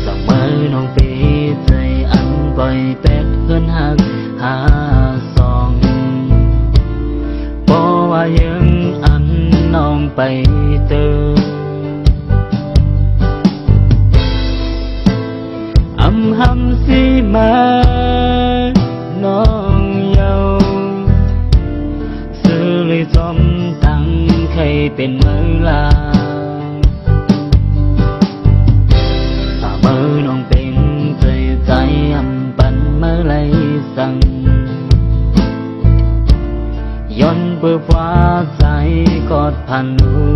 สมัยน้องปีใจอันปล่อยเป็ดเพื่อนหักหาสองบ่ว่ายังอันน้องไปเติมหำสีมาน้องเยาซื้อเลยจอมตั้งใครเป็นเมื่อลาถ้าเมื่อน้องเป็นใจอำปันเมื่อไรสั่งย้อนเบื่อฟ้าใจกอดพันลู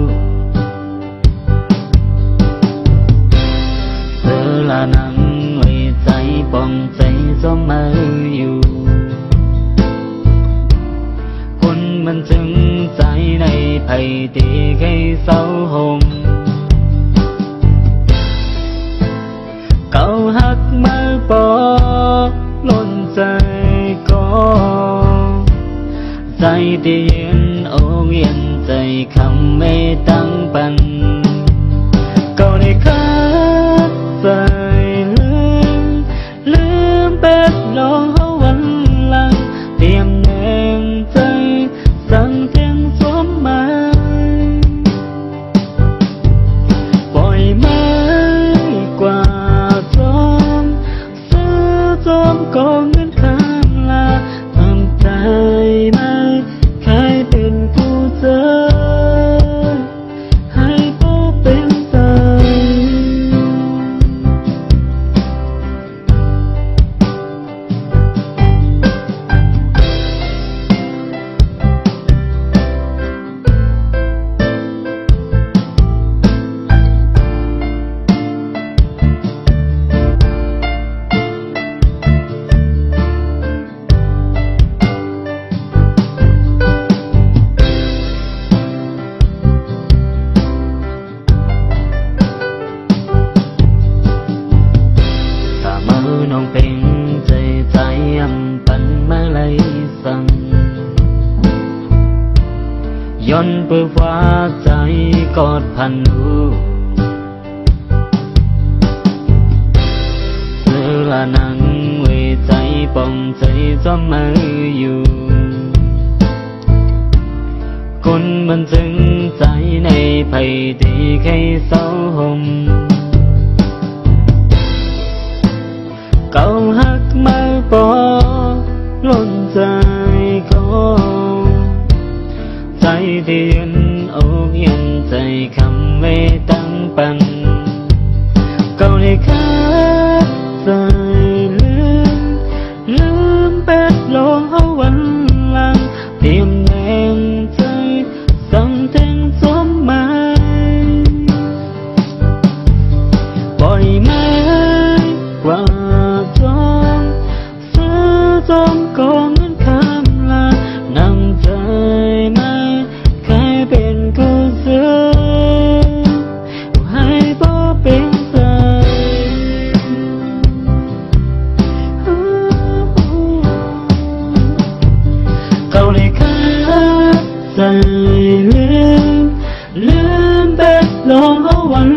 เสือละนังใจป้องใจจอมมาอยู่คนมันจึงใจในภัยตีให้เศร้าหงเก่าหักมาปอล้นใจก็ใจที่เย็นโอ้เย็นใจคำไม่ตั้งปันก็ได้คัดใจเป็ดรอวันหลังเตรียมแนงใจสั่งเทียงสวมมาปล่อยไม้กว่าจอมซื้อจอมกองเงินข้ามลาทำใจไม่ใครเป็นผู้เจอให้ผู้เป็นใจน้องเป็นใจอำปันมาไลสั่งย้อนเปื้อฟ้าใจกอดพันลูเสือละนังเวใจป้องใจจอมมาอยู่คนมันจึงใจในภัยที่ใครเศร้าหมเก่าหักมาปอล้นใจก็ใจที่ยืนอกเย็นใจคำไม่ตั้งปันเก่าได้คัดใจลืมเป็ดรอวันหลังเตรียมแนงใจสั่งเทียงสวมมาปล่อยไม้กว่าจอมกองเงินข้ามลานำใจไม่ใครเป็นผู้ซื้อให้บ่เป็นใจเก่าเลยคัดใจลืมเป็ดรอวัน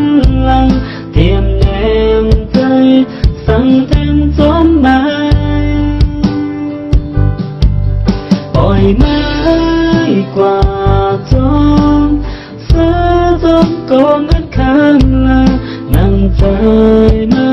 หลังเตรียมแนงใจสั่งเทียงสวมมาปล่อยไม้กว่าจอมเสือจอมกองเงินข้ามลานั่งใจไม่